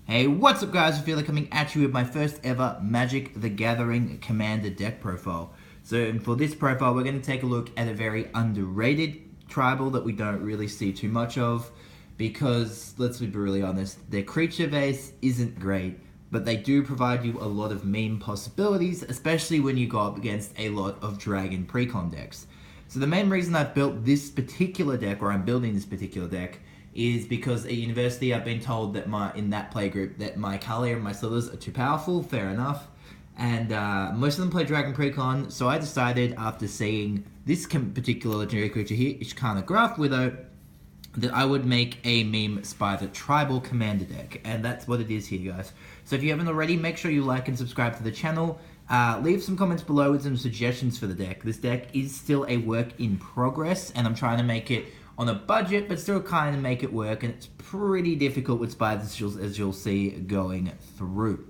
Hey, what's up guys? Rafiel coming at you with my first ever Magic the Gathering Commander deck profile. So for this profile, we're going to take a look at a very underrated tribal that we don't really see too much of because, let's be brutally honest, their creature base isn't great, but they do provide you a lot of meme possibilities, especially when you go up against a lot of Dragon Precon decks. So the main reason I've built this particular deck, or I'm building this particular deck, is because at university I've been told that in that playgroup that my Kaalia and my Slivers are too powerful, fair enough, and most of them play Dragon Precon, so I decided after seeing this particular legendary creature here, Kecak Widow, that I would make a meme Spider tribal commander deck, and that's what it is here guys. So if you haven't already, make sure you like and subscribe to the channel. Leave some comments below with some suggestions for the deck. This deck is still a work in progress, and I'm trying to make it on a budget, but still kind of make it work, and it's pretty difficult with spiders, as you'll see going through.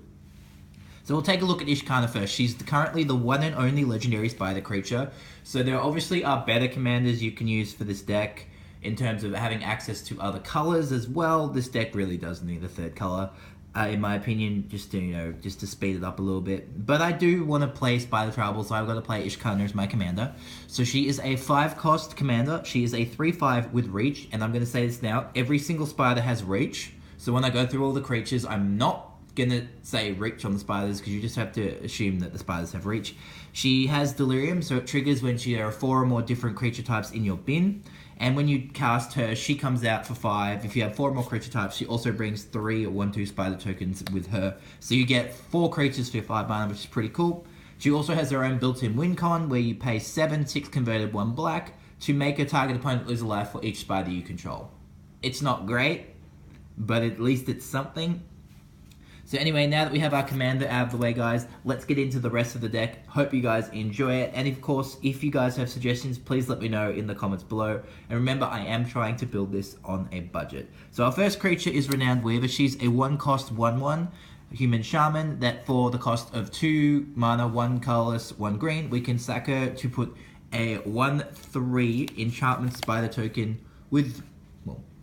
So we'll take a look at Ishkana first. She's currently the one and only legendary spider creature, so there obviously are better commanders you can use for this deck in terms of having access to other colors as well. This deck really does need a third color, in my opinion, just to speed it up a little bit. But I do want to play Spider Tribal, so I've got to play Ishkana as my commander. So she is a 5-cost commander. She is a 3/5 with reach, and I'm going to say this now, every single spider has reach. So when I go through all the creatures, I'm not going to say reach on the spiders, because you just have to assume that the spiders have reach. She has Delirium, so it triggers when there are 4 or more different creature types in your bin. And when you cast her, she comes out for 5. If you have 4 or more creature types, she also brings 3 or 1/2 spider tokens with her. So you get 4 creatures for your 5 mana, which is pretty cool. She also has her own built-in win con, where you pay 7, 6 converted, 1 black, to make a target opponent lose a life for each spider you control. It's not great, but at least it's something. So anyway, now that we have our commander out of the way, guys, let's get into the rest of the deck. Hope you guys enjoy it. And of course, if you guys have suggestions, please let me know in the comments below. And remember, I am trying to build this on a budget. So our first creature is Renowned Weaver. She's a 1-cost 1/1 human shaman that for the cost of 2 mana, 1 colorless, 1 green, we can sack her to put a 1/3 Enchantment Spider token with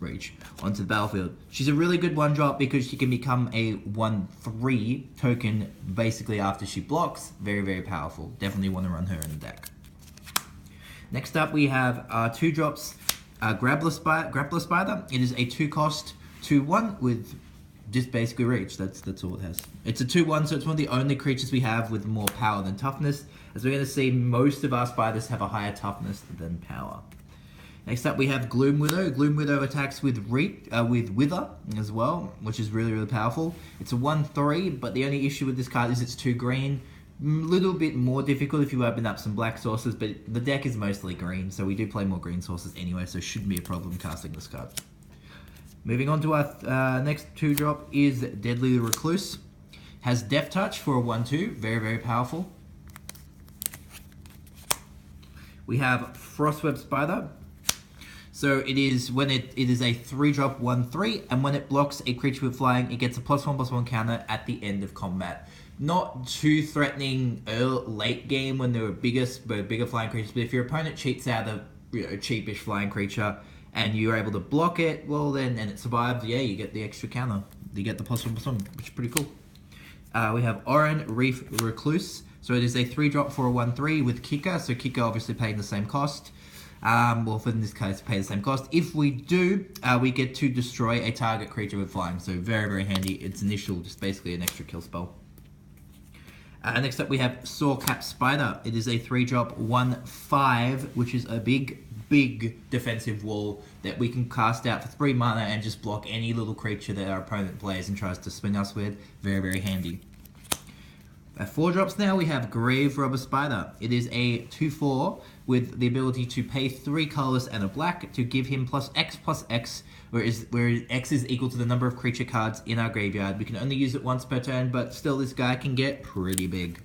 reach onto the battlefield. She's a really good 1-drop because she can become a 1/3 token basically after she blocks. Very, very powerful. Definitely want to run her in the deck. Next up, we have 2 drops, Grappler Spider. It is a 2-cost 2/1 with just basically reach. That's all it has. It's a 2/1, so it's one of the only creatures we have with more power than toughness. As we're going to see, most of our spiders have a higher toughness than power. Next up, we have Gloom Widow. Gloom Widow attacks with Wither as well, which is really, really powerful. It's a 1/3, but the only issue with this card is it's 2 green. Little bit more difficult if you open up some black sources, but the deck is mostly green, so we do play more green sources anyway, so it shouldn't be a problem casting this card. Moving on to our next 2-drop is Deadly Recluse. Has Death Touch for a 1/2, very, very powerful. We have Frostweb Spider. So it is it is a 3-drop 1/3, and when it blocks a creature with flying, it gets a +1/+1 counter at the end of combat. Not too threatening late game when there were bigger flying creatures, but if your opponent cheats out a cheapish flying creature and you're able to block it, well then, and it survives, yeah, you get the extra counter. You get the +1/+1, which is pretty cool. We have Oran Reef Recluse. So it is a 3-drop for a 1/3 with Kicker. So Kicker obviously paying the same cost. Well, for in this case, pay the same cost. If we do, we get to destroy a target creature with flying. So very, very handy. It's initial, just basically an extra kill spell. Next up, we have Silklash Spider. It is a 3-drop 1/5, which is a big defensive wall that we can cast out for 3 mana and just block any little creature that our opponent plays and tries to swing us with. Very, very handy. At 4 drops now, we have Grave Robber Spider. It is a 2/4 with the ability to pay 3 colorless and a black to give him +X/+X, where X is equal to the number of creature cards in our graveyard. We can only use it once per turn, but still this guy can get pretty big.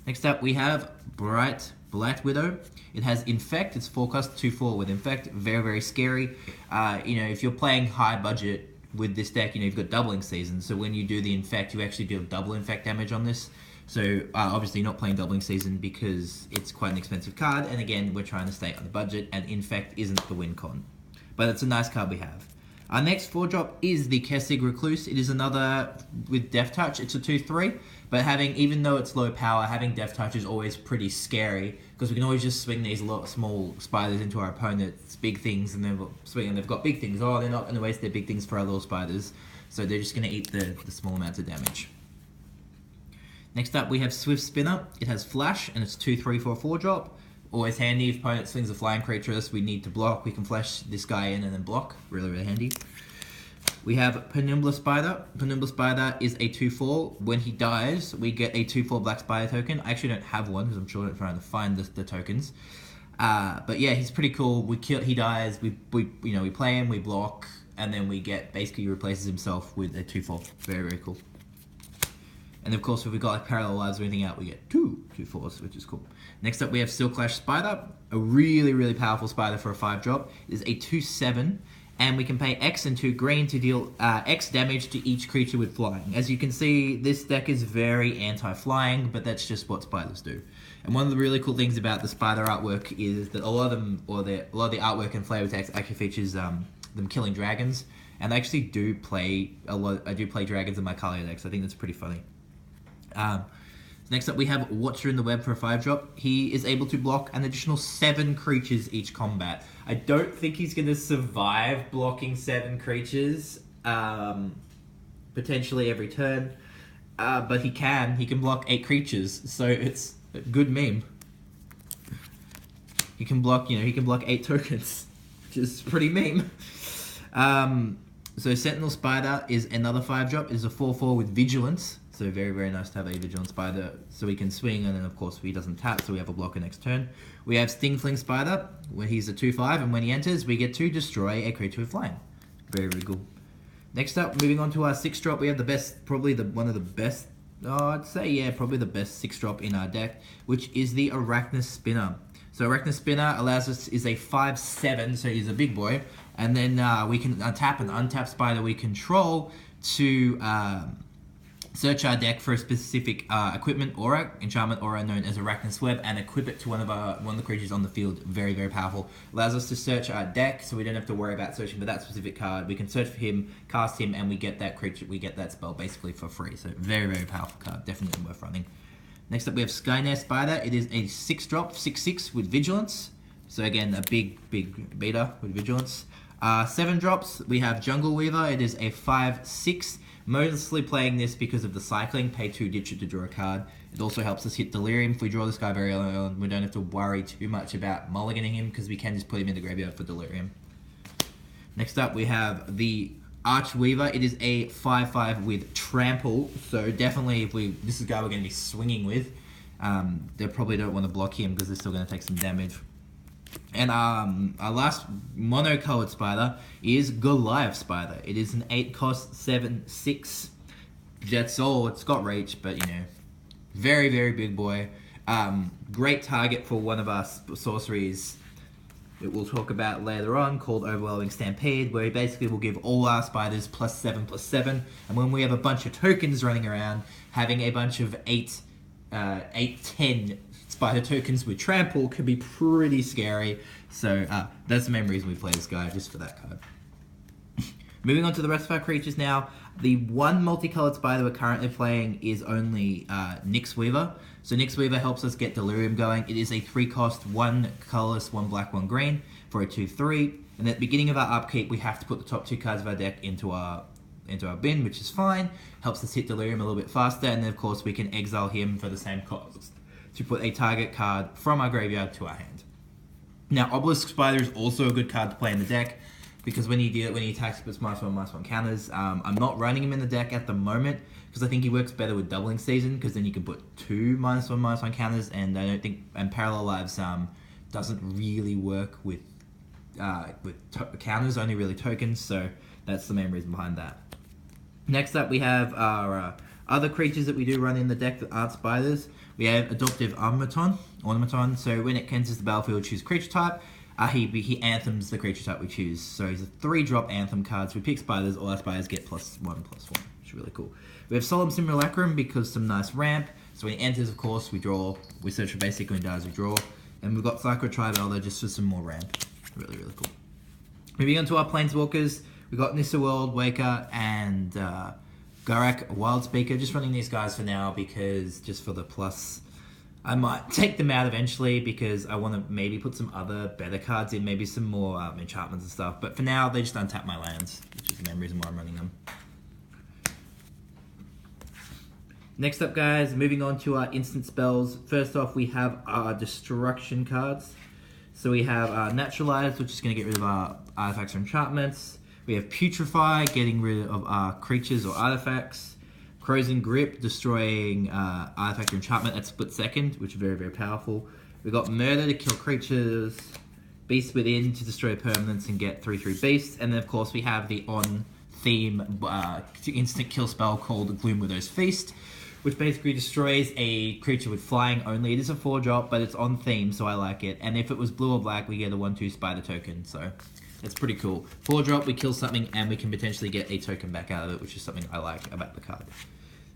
Next up, we have Blight Widow. It has Infect. It's 4-cost 2/4 with Infect. Very, very scary. If you're playing high budget with this deck, you've got Doubling Season, so when you do the Infect, you actually do double Infect damage on this. So obviously not playing Doubling Season because it's quite an expensive card, and again, we're trying to stay on the budget, and Infect isn't the win con. But it's a nice card we have. Our next 4-drop is the Kecak Recluse. It is another with Death Touch. It's a 2/3, but even though it's low power, having Death Touch is always pretty scary because we can always just swing these small spiders into our opponent's big things, and then swing and they've got big things. Oh, they're not going to waste their big things for our little spiders, so they're just going to eat the small amounts of damage. Next up, we have Swift Spinner. It has Flash, and it's 2/3 for a 4-drop. Always handy if opponent swings a flying creature, we need to block. We can flash this guy in and then block. Really, really handy. We have Penumbra Spider. Penumbra Spider is a 2/4. When he dies, we get a 2/4 Black Spider token. I actually don't have one because I'm sure I'm trying to find the tokens. But yeah, he's pretty cool. He dies. We play him, we block, and then we get basically he replaces himself with a 2/4. Very, very cool. And of course, if we've got like parallel lives or anything out, we get 2/4s, which is cool. Next up, we have Silklash Spider, a really, really powerful spider for a 5-drop. It is a 2/7, and we can pay X and 2 green to deal X damage to each creature with flying. As you can see, this deck is very anti-flying, but that's just what spiders do. And one of the really cool things about the spider artwork is that a lot of the artwork and flavor text actually features them killing dragons, and I actually do play I do play dragons in my Kaalia decks. I think that's pretty funny. Next up, we have Watcher in the Web for a 5-drop. He is able to block an additional 7 creatures each combat. I don't think he's going to survive blocking 7 creatures, potentially every turn, but he can. He can block 8 creatures, so it's a good meme. He can block, he can block 8 tokens, which is pretty meme. So Sentinel Spider is another 5-drop. It is a 4/4 with Vigilance. So very, very nice to have a Vigilant Spider so he can swing, and then of course he doesn't tap, so we have a blocker next turn. We have Stingfling Spider, where he's a 2/5, and when he enters, we get to destroy a creature with flying. Very, very cool. Next up, moving on to our 6-drop, we have the best, probably one of the best, I'd say, yeah, probably the best 6-drop in our deck, which is the Arachnid Spinner. So Arachnid Spinner allows us, is a 5/7, so he's a big boy, and then we can tap an untapped spider we control to search our deck for a specific equipment aura, enchantment aura known as Arachnid Web, and equip it to one of the creatures on the field. Very, very powerful. Allows us to search our deck, so we don't have to worry about searching for that specific card. We can search for him, cast him, and we get that creature, we get that spell basically for free. So very, very powerful card. Definitely worth running. Next up, we have Skynet Spider. It is a 6-drop, 6/6 with Vigilance. So again, a big, big beta with Vigilance. 7 drops, we have Jungle Weaver. It is a 5/6. Mostly playing this because of the cycling. Pay 2, ditch it to draw a card. It also helps us hit Delirium. If we draw this guy very early on, we don't have to worry too much about mulliganing him because we can just put him in the graveyard for Delirium. Next up, we have the Archweaver. It is a 5/5 with Trample. So definitely, this is a guy we're going to be swinging with. They probably don't want to block him because they're still going to take some damage. And our last mono-colored spider is Goliath Spider. It is an 8-cost 7/6. That's all. It's got reach, but very, very big boy. Great target for one of our sorceries that we'll talk about later on, called Overwhelming Stampede, where he basically will give all our spiders +7/+7. And when we have a bunch of tokens running around, having a bunch of 8/10 spider tokens with Trample can be pretty scary. So that's the main reason we play this guy, just for that card. Moving on to the rest of our creatures now. The one multicolored spider we're currently playing is only Nyx Weaver. So Nyx Weaver helps us get Delirium going. It is a 3-cost, 1 colorless, 1 black, 1 green for a 2/3. And at the beginning of our upkeep, we have to put the top 2 cards of our deck into our bin, which is fine. Helps us hit Delirium a little bit faster, and then of course we can exile him for the same cost to put a target card from our graveyard to our hand. Now, Obelisk Spider is also a good card to play in the deck, because when he attacks with -1/-1 counters, I'm not running him in the deck at the moment, because I think he works better with Doubling Season, because then you can put 2 -1/-1 counters, and I don't think, and Parallel Lives doesn't really work with counters, only really tokens, so that's the main reason behind that. Next up, we have our other creatures that we do run in the deck that aren't spiders. We have Adoptive Ornamenton. So when it enters the battlefield, choose creature type. He anthems the creature type we choose. So he's a 3-drop anthem card. So we pick spiders, all our spiders get +1/+1, which is really cool. We have Solemn Simulacrum because some nice ramp. So when he enters, of course, we draw. We search for basic, when he dies, we draw. And we've got Psycho Tribe Elder just for some more ramp. Really, really cool. Moving on to our Planeswalkers. We got Thantis the Warweaver and Kecak Wildspeaker. Just running these guys for now because just for the plus. I might take them out eventually because I want to maybe put some other better cards in, maybe some more enchantments and stuff. But for now, they just untap my lands, which is the main reason why I'm running them. Next up, guys, moving on to our instant spells. First off, we have our destruction cards. So we have Naturalize, which is going to get rid of our artifacts or enchantments. We have Putrefy, getting rid of our creatures or artifacts. Frozen Grip, destroying artifact or enchantment at split second, which is very, very powerful. We've got Murder to kill creatures. Beast Within to destroy permanents and get 3/3 beasts. And then, of course, we have the on-theme instant kill spell called Gloom Widow's Feast, which basically destroys a creature with flying only. It is a 4-drop, but it's on theme, so I like it. And if it was blue or black, we get a 1/2 spider token, so that's pretty cool. 4-drop, we kill something, and we can potentially get a token back out of it, which is something I like about the card.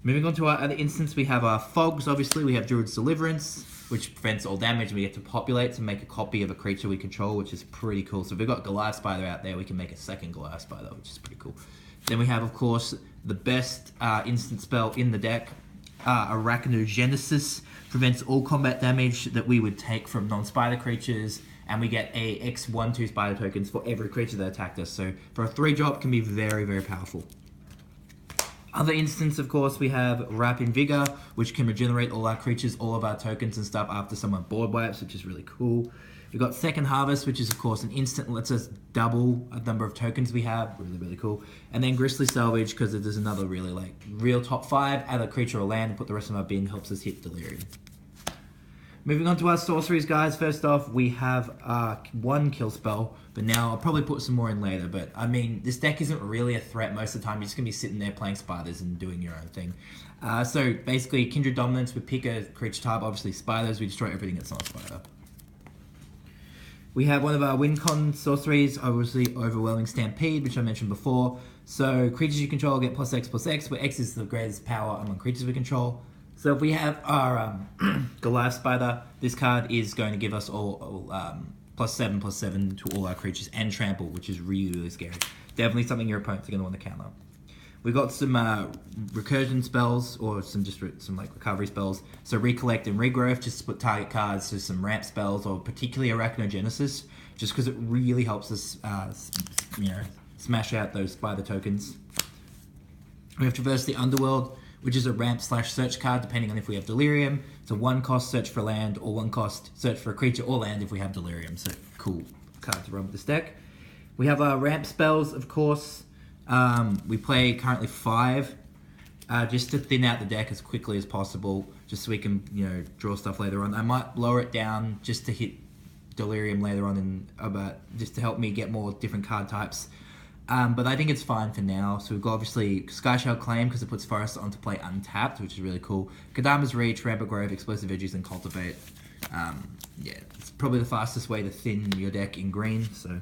Moving on to our other instance, we have our Fogs, obviously. We have Druid's Deliverance, which prevents all damage, and we get to populate to make a copy of a creature we control, which is pretty cool. So if we've got Goliath Spider out there, we can make a second Goliath Spider, which is pretty cool. Then we have, of course, the best instant spell in the deck, Arachnogenesis. Prevents all combat damage that we would take from non-spider creatures, and we get a X1/2 spider tokens for every creature that attacked us. So for a 3-drop, can be very, very powerful. Other instance, of course, we have Rapid Vigor, which can regenerate all our creatures, all of our tokens and stuff after someone board wipes, which is really cool. We've got Second Harvest, which is, of course, an instant that lets us double a number of tokens we have. Really, really cool. And then Grisly Salvage, because there's another really, real top 5. Add a creature or land and put the rest of our bin, helps us hit Delirium. Moving on to our sorceries, guys. First off, we have one kill spell, but now I'll probably put some more in later. But, I mean, this deck isn't really a threat most of the time. You're just going to be sitting there playing spiders and doing your own thing. So, basically, Kindred Dominance, we pick a creature type, obviously spiders. We destroy everything that's not a spider. We have one of our win con sorceries, obviously Overwhelming Stampede, which I mentioned before. So, creatures you control get +X/+X, where X is the greatest power among creatures we control. So if we have our Goliath Spider, this card is going to give us all +7/+7 to all our creatures and trample, which is really, really scary. Definitely something your opponents are going to want to counter. We've got some recursion spells, or some recovery spells. So Recollect and Regrowth, just split target cards. So some ramp spells, or particularly Arachnogenesis, just because it really helps us, smash out those spider tokens. We have Traverse the Underworld, which is a ramp/search card, depending on if we have Delirium. It's a 1-cost search for land, or 1-cost search for a creature or land if we have Delirium. So, cool card to run with this deck. We have our ramp spells, of course. We play currently 5, just to thin out the deck as quickly as possible, just so we can, draw stuff later on. I might lower it down just to hit Delirium later on, just to help me get more different card types. But I think it's fine for now. So we've got obviously Skyshell Claim, because it puts Forest onto play untapped, which is really cool. Kadama's Reach, Rampant Grove, Explosive Edges, and Cultivate. It's probably the fastest way to thin your deck in green. So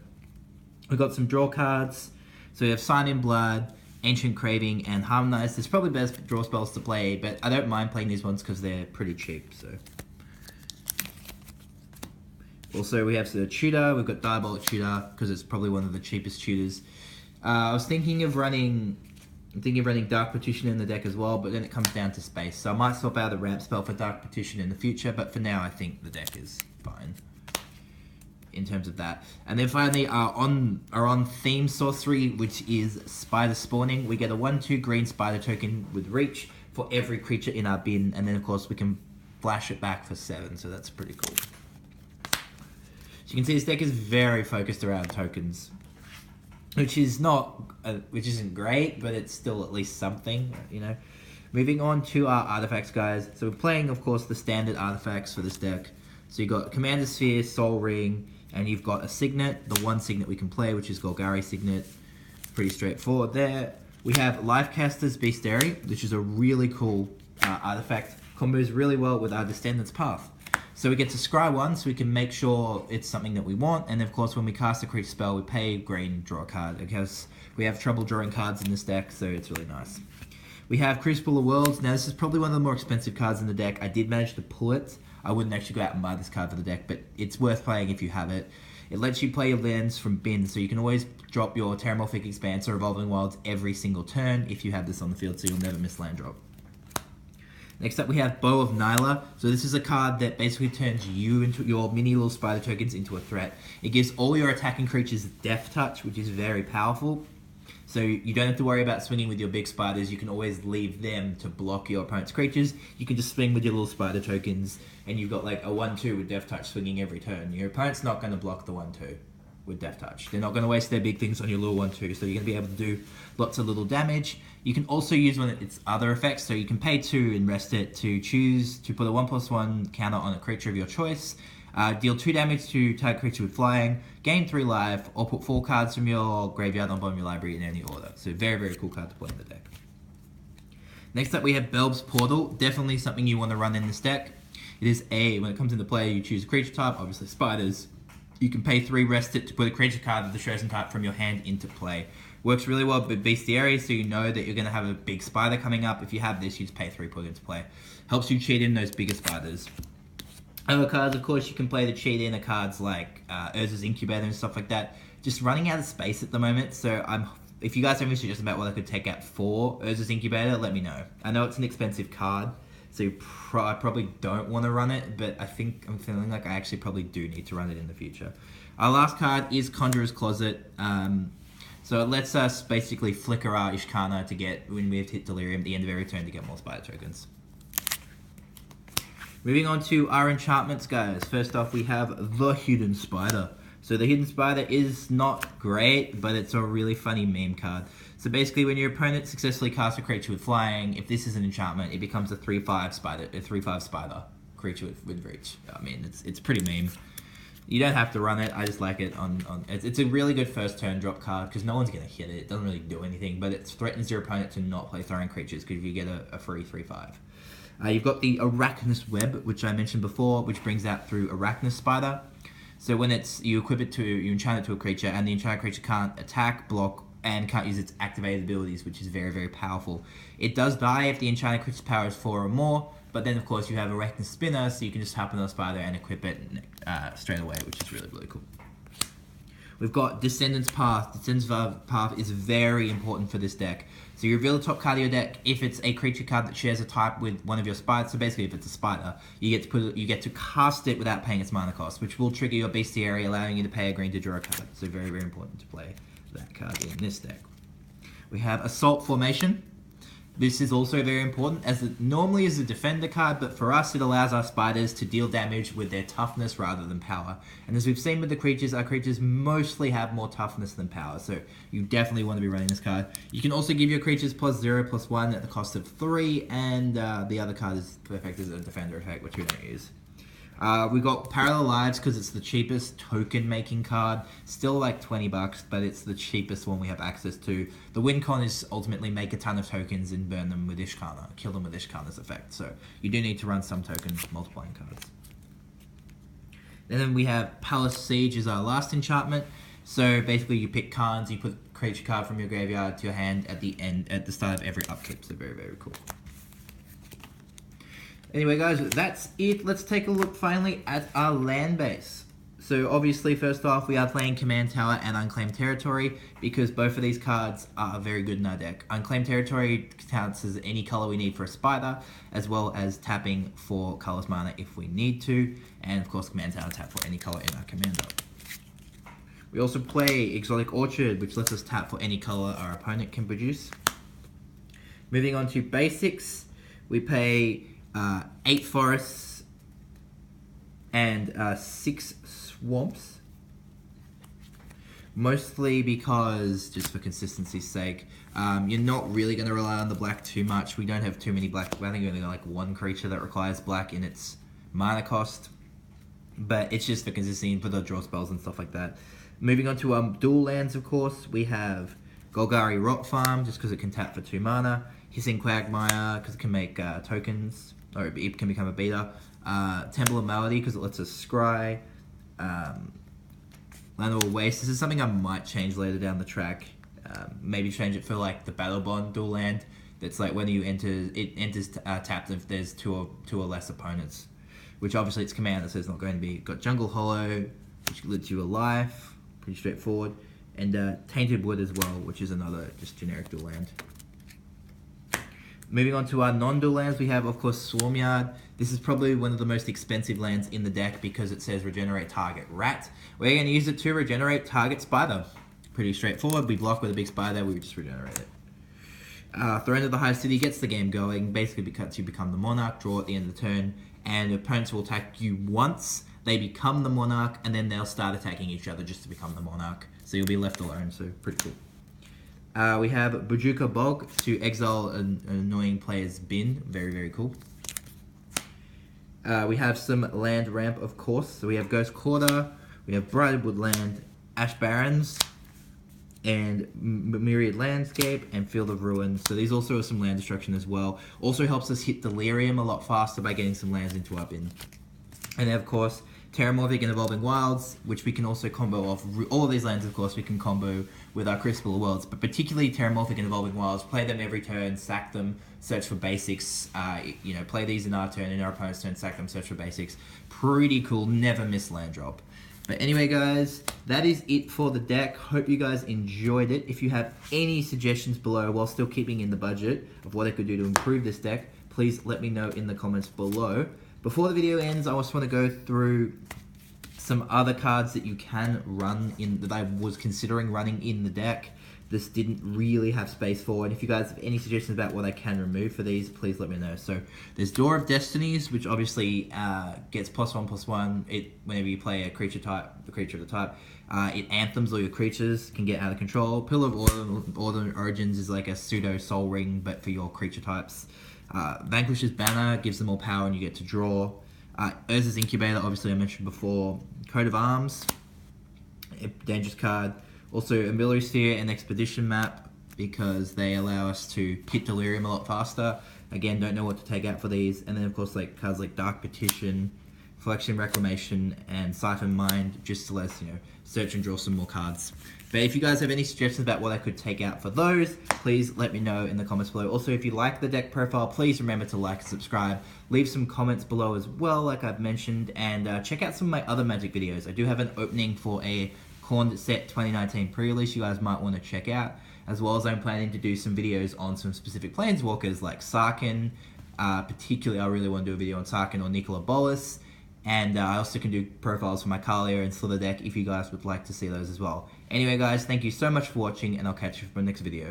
we've got some draw cards. So we have Sign in Blood, Ancient Craving, and Harmonize. There's probably best draw spells to play, but I don't mind playing these ones because they're pretty cheap. So also we have the Tutor. We've got Diabolic Tutor because it's probably one of the cheapest tutors. I was thinking of running Dark Petition in the deck as well, but then it comes down to space. So I might swap out a ramp spell for Dark Petition in the future, but for now I think the deck is fine in terms of that. And then finally our on theme sorcery, which is Spider Spawning. We get a 1/2 green spider token with Reach for every creature in our bin, and then of course we can flash it back for 7, so that's pretty cool. So you can see this deck is very focused around tokens, which isn't great, but it's still at least something, Moving on to our artifacts, guys. So we're playing, of course, the standard artifacts for this deck. So you've got Commander Sphere, Soul Ring, and you've got a Signet, the one Signet we can play, which is Golgari Signet. Pretty straightforward there. We have Lifecaster's Bestiary, which is a really cool artifact. Combos really well with our Descendant's Path. So we get to scry 1, so we can make sure it's something that we want. And of course, when we cast a creature spell, we pay green, draw a card. Because we have trouble drawing cards in this deck, so it's really nice. We have Crucible of Worlds. Now, this is probably one of the more expensive cards in the deck. I did manage to pull it. I wouldn't actually go out and buy this card for the deck, but it's worth playing if you have it. It lets you play your lands from bins, so you can always drop your Terramorphic Expanse or Evolving Wilds every single turn if you have this on the field, so you'll never miss land drop. Next up we have Bow of Nyla. So this is a card that basically turns you into your mini little spider tokens into a threat. It gives all your attacking creatures Death Touch, which is very powerful. So you don't have to worry about swinging with your big spiders. You can always leave them to block your opponent's creatures. You can just swing with your little spider tokens, and you've got like a 1/2 with Death Touch swinging every turn. Your opponent's not going to block the 1/2 with Death Touch. They're not going to waste their big things on your little 1/2, so you're going to be able to do lots of little damage. You can also use one of its other effects, so you can pay 2 and rest it to choose to put a 1/1 counter on a creature of your choice, deal 2 damage to target creature with flying, gain 3 life, or put 4 cards from your graveyard on bottom of your library in any order. So very, very cool card to play in the deck. Next up we have Belb's Portal, definitely something you want to run in this deck. It is when it comes into play, you choose a creature type, obviously spiders. You can pay 3, rest it to put a creature card of the chosen type from your hand into play. Works really well with bestiary, so you know that you're going to have a big spider coming up. If you have this, you just pay 3, put it into play. Helps you cheat in those bigger spiders. Other cards, of course, you can play the cheat in are cards like Urza's Incubator and stuff like that. Just running out of space at the moment, so if you guys have any suggestions about what I could take out for Urza's Incubator, let me know. I know it's an expensive card, so I probably don't want to run it, but I'm feeling like I actually probably do need to run it in the future. Our last card is Conjurer's Closet. So it lets us basically flicker our Ishkana to get, when we have hit Delirium at the end of every turn, to get more spider tokens. Moving on to our enchantments, guys. First off, we have the Hidden Spider. So the Hidden Spider is not great, but it's a really funny meme card. So basically, when your opponent successfully casts a creature with flying, if this is an enchantment, it becomes a 3/5 spider creature with reach. I mean, it's pretty meme. You don't have to run it. I just like it it's a really good first turn drop card because no one's going to hit it. It doesn't really do anything, but it threatens your opponent to not play throwing creatures because you get a free 3/5. You've got the Arachnid Web, which I mentioned before, which brings out through Arachnid Spider. So when you equip it you enchant it to a creature, and the enchanted creature can't attack, block, and can't use its activated abilities, which is very, very powerful. It does die if the enchanted creature's power is 4 or more, but then of course you have Arachnid Spinner, so you can just hop on the spider and equip it straight away, which is really, really cool. We've got Descendant's Path. Descendant's Path is very important for this deck. So you reveal the top card of your deck if it's a creature card that shares a type with one of your spiders. So basically, if it's a spider, you get to cast it without paying its mana cost, which will trigger your bestiary, allowing you to pay a green to draw a card. So very, very important to play that card in this deck. We have Assault Formation. This is also very important, as it normally is a defender card, but for us it allows our spiders to deal damage with their toughness rather than power. And as we've seen with the creatures, our creatures mostly have more toughness than power, so you definitely want to be running this card. You can also give your creatures +0/+1 at the cost of 3, and the other card is perfect as a defender effect, which we don't use. We've got Parallel Lives because it's the cheapest token making card. Still like $20, but it's the cheapest one we have access to. The win con is ultimately make a ton of tokens and burn them with Ishkana, kill them with Ishkana's effect. So you do need to run some token multiplying cards. And then we have Palace Siege is our last enchantment. So basically you pick cards, you put creature card from your graveyard to your hand at the start of every upkeep. So very, very cool. Anyway, guys, that's it. Let's take a look finally at our land base. So obviously, first off, we are playing Command Tower and Unclaimed Territory because both of these cards are very good in our deck. Unclaimed Territory counts as any color we need for a spider, as well as tapping for colorless mana if we need to. And of course, Command Tower tap for any color in our commander. We also play Exotic Orchard, which lets us tap for any color our opponent can produce. Moving on to basics, we play 8 forests and 6 swamps, mostly because, just for consistency's sake, you're not really going to rely on the black too much. We don't have too many black. I think we only got like one creature that requires black in its mana cost, but it's just for consistency and for the draw spells and stuff like that. Moving on to Duel Ends, of course, we have Golgari Rot Farm, just because it can tap for 2 mana, Hissing Quagmire, because it can make tokens, or it can become a beta, Temple of Malady, because it lets us scry, Landwall Waste. This is something I might change later down the track, maybe change it for like the Battle Bond dual land, that's like when you enter, it enters tapped if there's two or less opponents, which obviously it's command, so it's not going to be. Got Jungle Hollow, which lets you a life, pretty straightforward, and Tainted Wood as well, which is another just generic dual land. Moving on to our non-dual lands, we have, of course, Swarmyard. This is probably one of the most expensive lands in the deck because it says regenerate target rat. We're going to use it to regenerate target spider. Pretty straightforward. We block with a big spider, we would just regenerate it. Throne of the High City gets the game going, basically because you become the monarch, draw at the end of the turn, and opponents will attack you once, they become the monarch, and then they'll start attacking each other just to become the monarch. So you'll be left alone, so pretty cool. We have Bojuka Bog to exile an annoying player's bin. Very, very cool. We have some land ramp, of course. So we have Ghost Quarter, we have Brighted Woodland, Ash Barrens, and Myriad Landscape, and Field of Ruin. So these also are some land destruction as well. Also helps us hit Delirium a lot faster by getting some lands into our bin. And then, of course, Terramorphic and Evolving Wilds, which we can also combo off. All of these lands, of course, we can combo with our Crucible of Worlds, but particularly Terramorphic and Evolving Wilds. Play them every turn, sack them, search for basics. You know, play these in our turn, in our opponent's turn, sack them, search for basics. Pretty cool, never miss land drop. But anyway, guys, that is it for the deck. Hope you guys enjoyed it. If you have any suggestions below, while still keeping in the budget of what I could do to improve this deck, please let me know in the comments below. Before the video ends, I just want to go through some other cards that you can run in, that I was considering running in the deck. This didn't really have space for, and if you guys have any suggestions about what I can remove for these, please let me know. So there's Door of Destinies, which obviously gets +1/+1. Whenever you play a creature type, the creature of the type, it anthems all your creatures, can get out of control. Pillar of Origins is like a pseudo Soul Ring, but for your creature types. Vanquish's Banner gives them more power and you get to draw. Urza's Incubator, obviously I mentioned before. Coat of Arms, a dangerous card. Also Ability Sphere and Expedition Map, because they allow us to hit Delirium a lot faster. Again, don't know what to take out for these. And then of course like cards like Dark Petition, Flexion Reclamation, and Siphon Mind, just to let us, search and draw some more cards. But if you guys have any suggestions about what I could take out for those, please let me know in the comments below. Also, if you like the deck profile, please remember to like and subscribe. Leave some comments below as well, like I've mentioned, and check out some of my other Magic videos. I do have an opening for a Corn Set 2019 pre-release you guys might want to check out, as well as I'm planning to do some videos on some specific Planeswalkers like Sarkhan. Particularly, I really want to do a video on Sarkhan or Nicola Bolas. And I also can do profiles for my Kaalia and Sliver deck if you guys would like to see those as well. Anyway guys, thank you so much for watching, and I'll catch you for the next video.